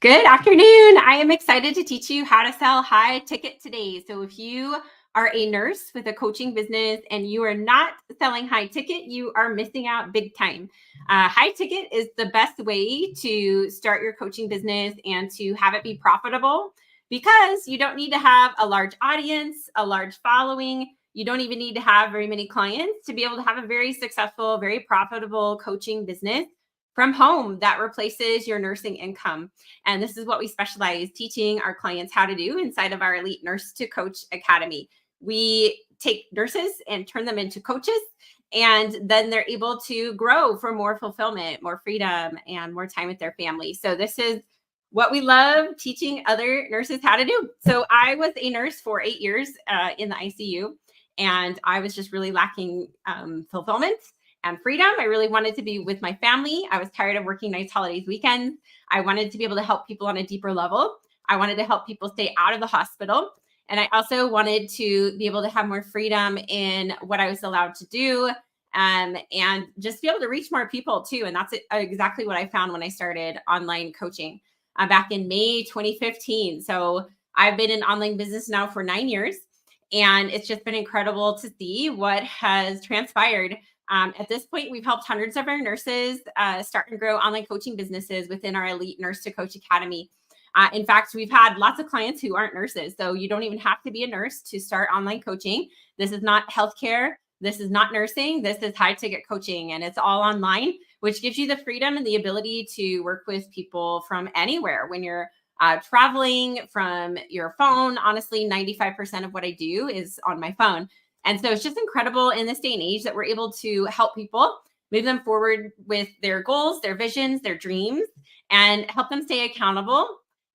Good afternoon. I am excited to teach you how to sell high ticket today. So, if you are a nurse with a coaching business and you are not selling high ticket, you are missing out big time. High ticket is the best way to start your coaching business and to have it be profitable because you don't need to have a large audience, a large following. You don't even need to have very many clients to be able to have a very successful, very profitable coaching business from home that replaces your nursing income. And this is what we specialize teaching our clients how to do inside of our Elite Nurse to Coach Academy. We take nurses and turn them into coaches, and then they're able to grow for more fulfillment, more freedom, and more time with their family. So, this is what we love teaching other nurses how to do. So, I was a nurse for 8 years in the ICU, and I was just really lacking fulfillment and freedom. I really wanted to be with my family. I was tired of working nights, holidays, weekends. I wanted to be able to help people on a deeper level. I wanted to help people stay out of the hospital. And I also wanted to be able to have more freedom in what I was allowed to do, and just be able to reach more people too. And that's exactly what I found when I started online coaching back in May 2015. So I've been in online business now for 9 years. And it's just been incredible to see what has transpired. At this point, we've helped hundreds of our nurses start and grow online coaching businesses within our Elite Nurse to Coach Academy. In fact, we've had lots of clients who aren't nurses. So you don't even have to be a nurse to start online coaching. This is not healthcare. This is not nursing. This is high ticket coaching, and it's all online, which gives you the freedom and the ability to work with people from anywhere when you're traveling from your phone. Honestly, 95% of what I do is on my phone. And so it's just incredible in this day and age that we're able to help people move them forward with their goals, their visions, their dreams, and help them stay accountable.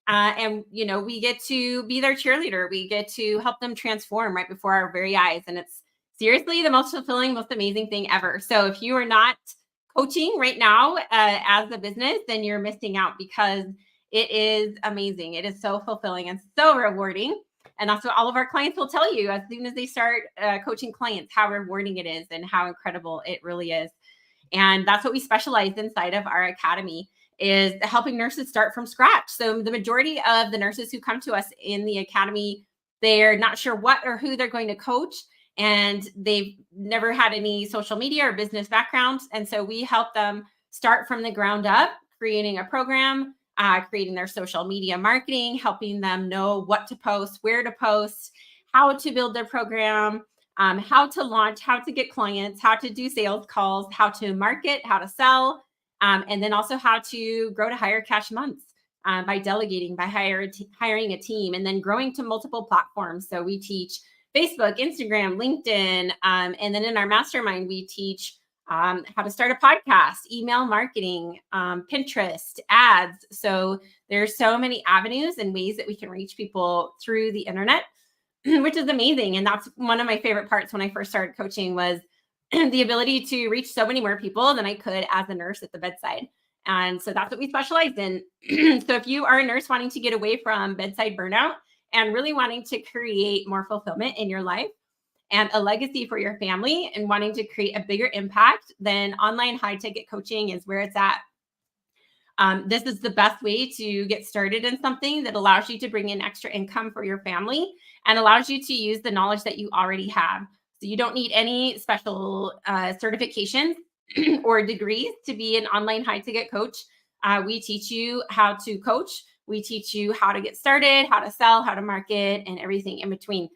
We get to be their cheerleader. We get to help them transform right before our very eyes. And it's seriously the most fulfilling, most amazing thing ever. So if you are not coaching right now as a business, then you're missing out because it is amazing. It is so fulfilling and so rewarding. And that's what all of our clients will tell you as soon as they start coaching clients, how rewarding it is and how incredible it really is. And that's what we specialize inside of our academy is helping nurses start from scratch. So the majority of the nurses who come to us in the academy, they're not sure what or who they're going to coach, and they've never had any social media or business backgrounds. And so we help them start from the ground up, creating a program, creating their social media marketing, helping them know what to post, where to post, how to build their program, how to launch, how to get clients, how to do sales calls, how to market, how to sell, and then also how to grow to higher cash months by delegating, by hiring a team, and then growing to multiple platforms. So we teach Facebook, Instagram, LinkedIn, and then in our mastermind, we teach how to start a podcast, email marketing, Pinterest, ads. So there's so many avenues and ways that we can reach people through the internet, which is amazing. And that's one of my favorite parts when I first started coaching was the ability to reach so many more people than I could as a nurse at the bedside. And so that's what we specialize in. So if you are a nurse wanting to get away from bedside burnout and really wanting to create more fulfillment in your life, and a legacy for your family and wanting to create a bigger impact, then online high ticket coaching is where it's at. This is the best way to get started in something that allows you to bring in extra income for your family and allows you to use the knowledge that you already have. So you don't need any special certifications or degrees to be an online high ticket coach. We teach you how to coach. We teach you how to get started, how to sell, how to market, and everything in between.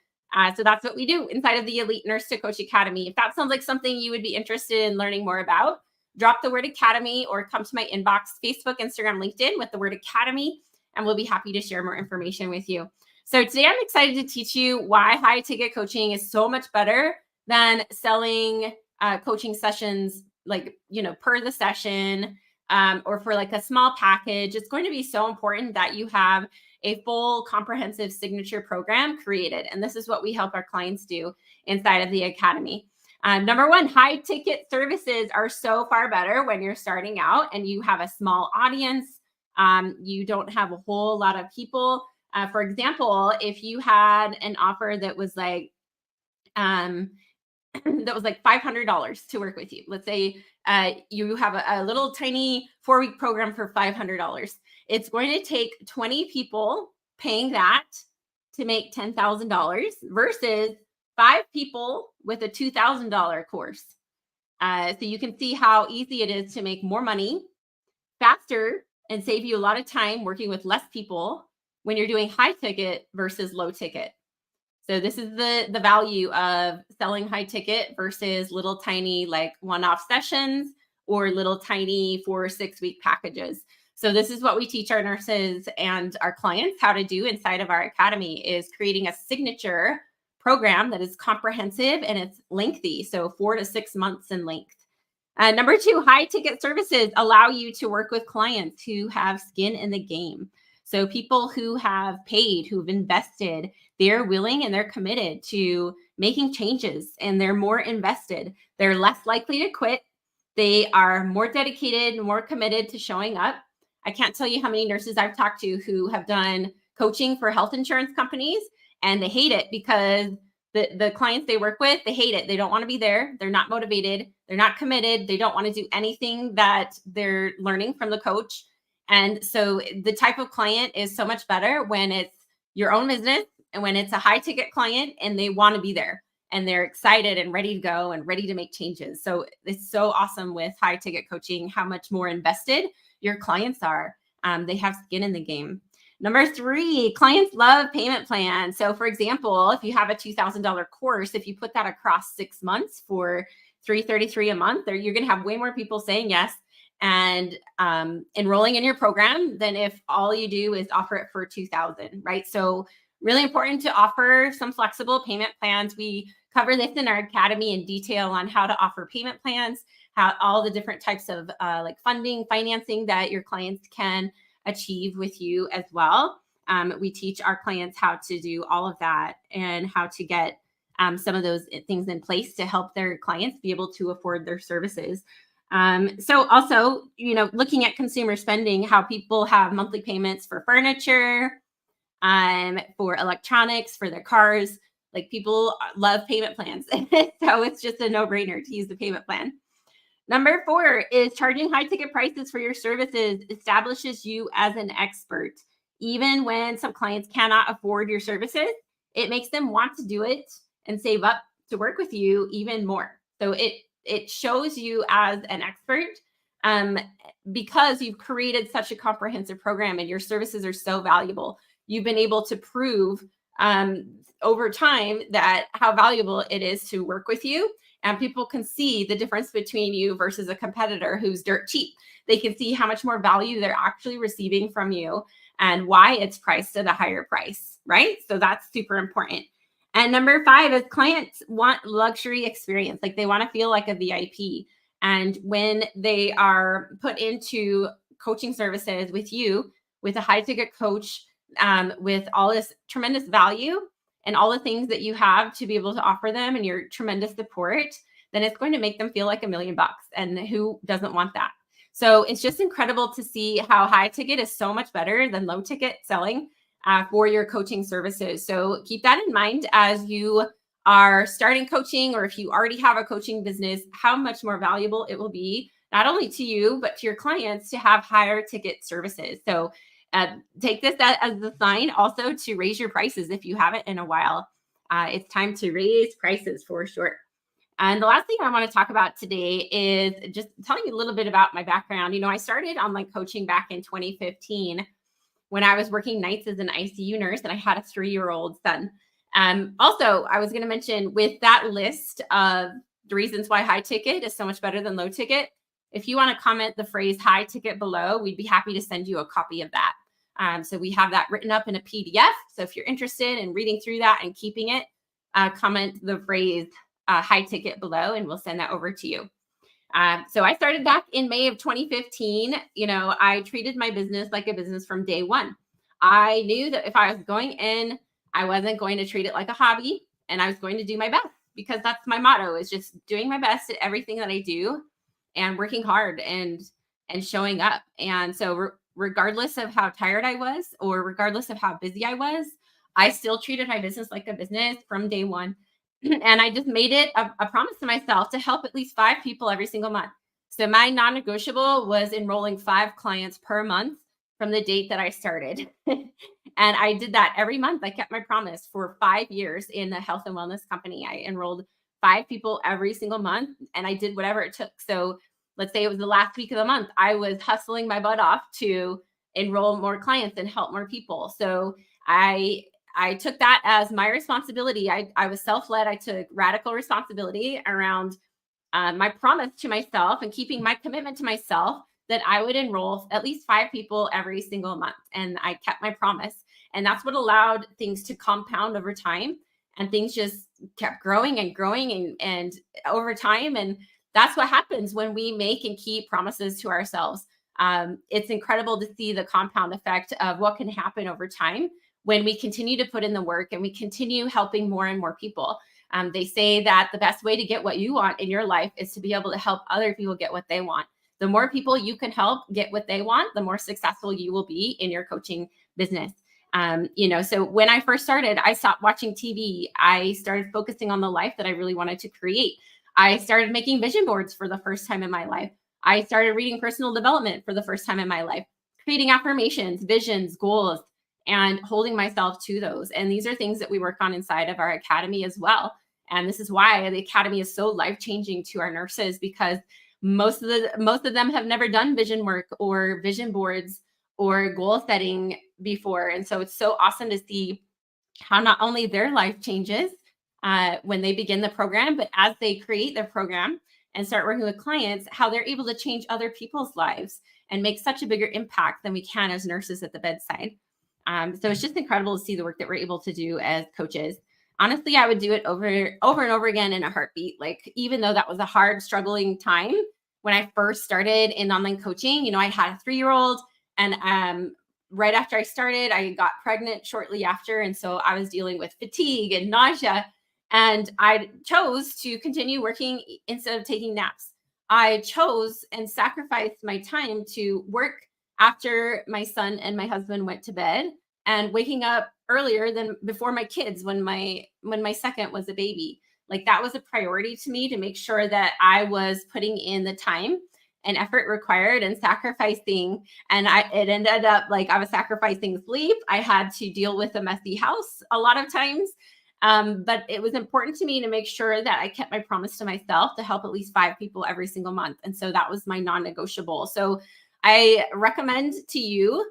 So that's what we do inside of the Elite Nurse to Coach Academy. If that sounds like something you would be interested in learning more about, drop the word academy or come to my inbox, Facebook, Instagram, LinkedIn with the word academy, and we'll be happy to share more information with you. So today I'm excited to teach you why high ticket coaching is so much better than selling coaching sessions per the session or for like a small package. It's going to be so important that you have a full comprehensive signature program created. And this is what we help our clients do inside of the academy. Number one, high ticket services are so far better when you're starting out and you have a small audience. You don't have a whole lot of people. For example, if you had an offer that was like that was like $500 to work with you. Let's say you have a little tiny 4-week program for $500. It's going to take 20 people paying that to make $10,000 versus 5 people with a $2,000 course. So you can see how easy it is to make more money faster and save you a lot of time working with less people when you're doing high ticket versus low ticket. So this is the value of selling high ticket versus little tiny like one-off sessions or little tiny 4 or 6 week packages. So this is what we teach our nurses and our clients how to do inside of our academy, is creating a signature program that is comprehensive and it's lengthy. So 4 to 6 months in length. Number 2, high ticket services allow you to work with clients who have skin in the game. So people who have paid, who've invested, they're willing and they're committed to making changes, and they're more invested. They're less likely to quit. They are more dedicated, more committed to showing up. I can't tell you how many nurses I've talked to who have done coaching for health insurance companies and they hate it because the clients they work with, they hate it. They don't want to be there. They're not motivated. They're not committed. They don't want to do anything that they're learning from the coach. And so the type of client is so much better when it's your own business and when it's a high ticket client and they want to be there and they're excited and ready to go and ready to make changes. So it's so awesome with high ticket coaching, how much more invested your clients are. They have skin in the game. Number 3, clients love payment plans. So for example, if you have a $2,000 course, if you put that across 6 months for $333 a month, or you're going to have way more people saying yes and enrolling in your program than if all you do is offer it for $2,000, right? So really important to offer some flexible payment plans. We cover this in our academy in detail on how to offer payment plans, how all the different types of like funding, financing that your clients can achieve with you as well. We teach our clients how to do all of that and how to get some of those things in place to help their clients be able to afford their services. So also, looking at consumer spending, how people have monthly payments for furniture, for electronics, for their cars. Like people love payment plans. So it's just a no-brainer to use the payment plan. Number 4 is charging high ticket prices for your services establishes you as an expert. Even when some clients cannot afford your services, it makes them want to do it and save up to work with you even more. So it shows you as an expert because you've created such a comprehensive program and your services are so valuable. You've been able to prove over time that how valuable it is to work with you. And people can see the difference between you versus a competitor who's dirt cheap. They can see how much more value they're actually receiving from you and why it's priced at a higher price, right? So that's super important. And number 5 is clients want luxury experience. Like they want to feel like a VIP. And when they are put into coaching services with you, with a high ticket coach, with all this tremendous value and all the things that you have to be able to offer them and your tremendous support, then it's going to make them feel like $1 million. And who doesn't want that? So it's just incredible to see how high ticket is so much better than low ticket selling for your coaching services. So keep that in mind as you are starting coaching, or if you already have a coaching business, how much more valuable it will be, not only to you, but to your clients to have higher ticket services. So take this as a sign also to raise your prices if you haven't in a while. It's time to raise prices for sure. And the last thing I want to talk about today is just telling you a little bit about my background. I started online coaching back in 2015 when I was working nights as an ICU nurse and I had a 3-year-old son. Also, I was going to mention with that list of the reasons why high ticket is so much better than low ticket, if you want to comment the phrase high ticket below, we'd be happy to send you a copy of that. So we have that written up in a PDF. So if you're interested in reading through that and keeping it, comment the phrase high ticket below and we'll send that over to you. So I started back in May of 2015. I treated my business like a business from day one. I knew that if I was going in, I wasn't going to treat it like a hobby and I was going to do my best, because that's my motto, is just doing my best at everything that I do and working hard and showing up. And so regardless of how tired I was or regardless of how busy I was, I still treated my business like a business from day one. And I just made it a promise to myself to help at least 5 people every single month. So my non-negotiable was enrolling 5 clients per month from the date that I started. And I did that every month. I kept my promise for 5 years in the health and wellness company. I enrolled 5 people every single month and I did whatever it took. So let's say it was the last week of the month, I was hustling my butt off to enroll more clients and help more people. So I took that as my responsibility. I was self-led. I took radical responsibility around my promise to myself and keeping my commitment to myself that I would enroll at least 5 people every single month. And I kept my promise. And that's what allowed things to compound over time. And things just kept growing and growing and over time. And that's what happens when we make and keep promises to ourselves. It's incredible to see the compound effect of what can happen over time when we continue to put in the work and we continue helping more and more people. They say that the best way to get what you want in your life is to be able to help other people get what they want. The more people you can help get what they want, the more successful you will be in your coaching business. So when I first started, I stopped watching TV. I started focusing on the life that I really wanted to create. I started making vision boards for the first time in my life. I started reading personal development for the first time in my life, creating affirmations, visions, goals, and holding myself to those. And these are things that we work on inside of our academy as well. And this is why the academy is so life-changing to our nurses, because most of them have never done vision work or vision boards or goal setting before. And so it's so awesome to see how not only their life changes when they begin the program, but as they create their program and start working with clients, how they're able to change other people's lives and make such a bigger impact than we can as nurses at the bedside. So it's just incredible to see the work that we're able to do as coaches. Honestly, I would do it over and over again in a heartbeat. Like, even though that was a hard, struggling time when I first started in online coaching, I had a 3-year-old, and right after I started, I got pregnant shortly after. And so I was dealing with fatigue and nausea. And I chose to continue working instead of taking naps. I chose and sacrificed my time to work after my son and my husband went to bed, and waking up earlier than before my kids when my second was a baby. Like, that was a priority to me, to make sure that I was putting in the time and effort required and sacrificing. And it ended up like I was sacrificing sleep. I had to deal with a messy house a lot of times. But it was important to me to make sure that I kept my promise to myself to help at least 5 people every single month. And so that was my non-negotiable. So I recommend to you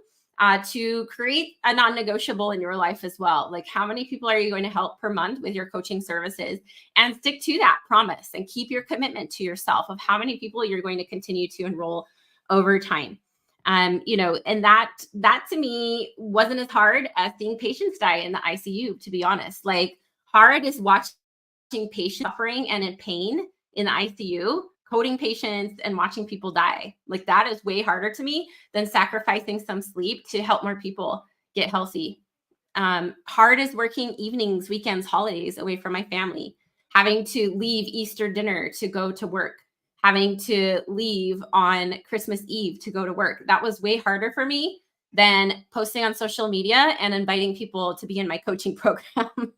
to create a non-negotiable in your life as well. Like, how many people are you going to help per month with your coaching services, and stick to that promise and keep your commitment to yourself of how many people you're going to continue to enroll over time. And that to me wasn't as hard as seeing patients die in the ICU, to be honest. Like, hard is watching patients suffering and in pain in the ICU, coding patients and watching people die. Like, that is way harder to me than sacrificing some sleep to help more people get healthy. Hard is working evenings, weekends, holidays away from my family, having to leave Easter dinner to go to work, having to leave on Christmas Eve to go to work. That was way harder for me than posting on social media and inviting people to be in my coaching program.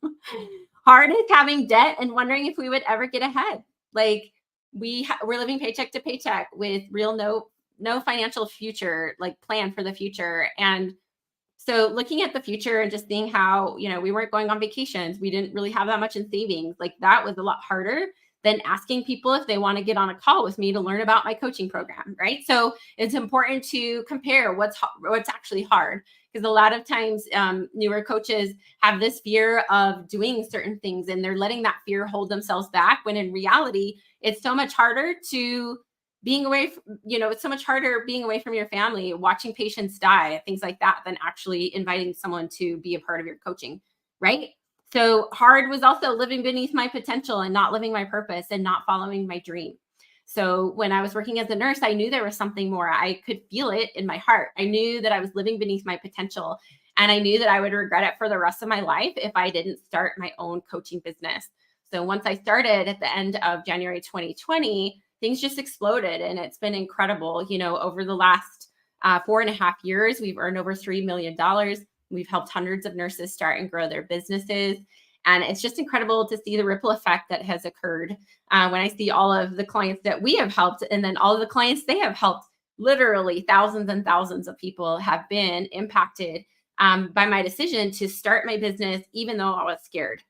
Hard is having debt and wondering if we would ever get ahead. Like, we're living paycheck to paycheck with real no financial future, like, plan for the future. And so looking at the future and just seeing how, we weren't going on vacations, we didn't really have that much in savings. Like, that was a lot harder than asking people if they want to get on a call with me to learn about my coaching program, right? So it's important to compare what's actually hard, because a lot of times newer coaches have this fear of doing certain things, and they're letting that fear hold themselves back, when in reality, it's so much harder it's so much harder being away from your family, watching patients die, things like that, than actually inviting someone to be a part of your coaching, right? So hard was also living beneath my potential and not living my purpose and not following my dream. So when I was working as a nurse, I knew there was something more. I could feel it in my heart. I knew that I was living beneath my potential, and I knew that I would regret it for the rest of my life if I didn't start my own coaching business. So once I started at the end of January 2020, things just exploded, and it's been incredible. Over the last 4.5 years, we've earned over $3 million. We've helped hundreds of nurses start and grow their businesses. And it's just incredible to see the ripple effect that has occurred when I see all of the clients that we have helped, and then all of the clients they have helped. Literally thousands and thousands of people have been impacted by my decision to start my business, even though I was scared.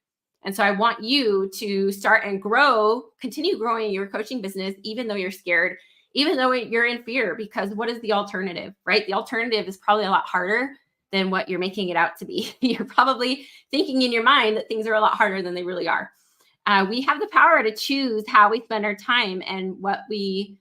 And so I want you to start and grow, continue growing your coaching business, even though you're scared, even though you're in fear, because what is the alternative, right? The alternative is probably a lot harder than what you're making it out to be. You're probably thinking in your mind that things are a lot harder than they really are. We have the power to choose how we spend our time and what we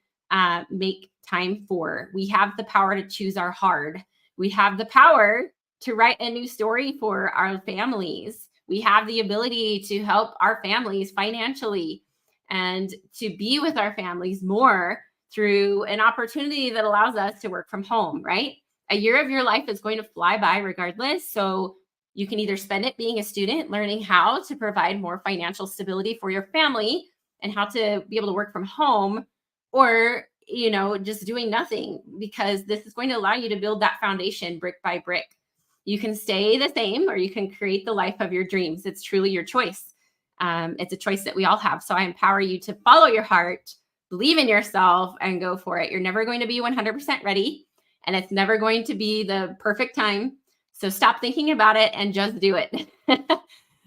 make time for. We have the power to choose our hard. We have the power to write a new story for our families. We have the ability to help our families financially and to be with our families more through an opportunity that allows us to work from home, right? A year of your life is going to fly by regardless. So you can either spend it being a student, learning how to provide more financial stability for your family and how to be able to work from home, or just doing nothing, because this is going to allow you to build that foundation brick by brick. You can stay the same or you can create the life of your dreams. It's truly your choice. It's a choice that we all have. So I empower you to follow your heart, believe in yourself, and go for it. You're never going to be 100% ready, and it's never going to be the perfect time. So stop thinking about it and just do it.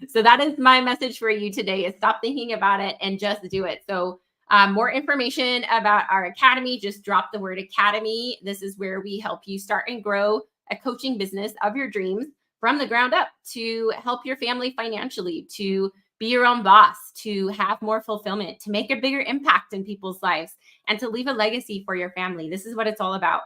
So that is my message for you today, is stop thinking about it and just do it. So more information about our academy, just drop the word academy. This is where we help you start and grow a coaching business of your dreams from the ground up to help your family financially, to be your own boss, to have more fulfillment, to make a bigger impact in people's lives, and to leave a legacy for your family. This is what it's all about.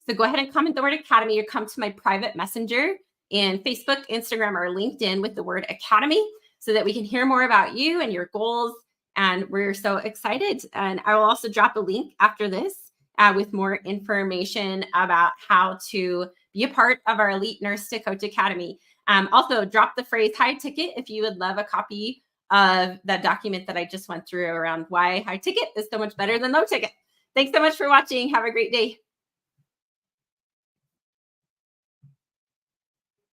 So go ahead and comment the word academy, or come to my private messenger in Facebook, Instagram, or LinkedIn with the word academy, so that we can hear more about you and your goals. And we're so excited. And I will also drop a link after this with more information about how to be a part of our Elite Nurse to Coach Academy. Also, drop the phrase high ticket if you would love a copy of that document that I just went through around why high ticket is so much better than low ticket. Thanks so much for watching. Have a great day.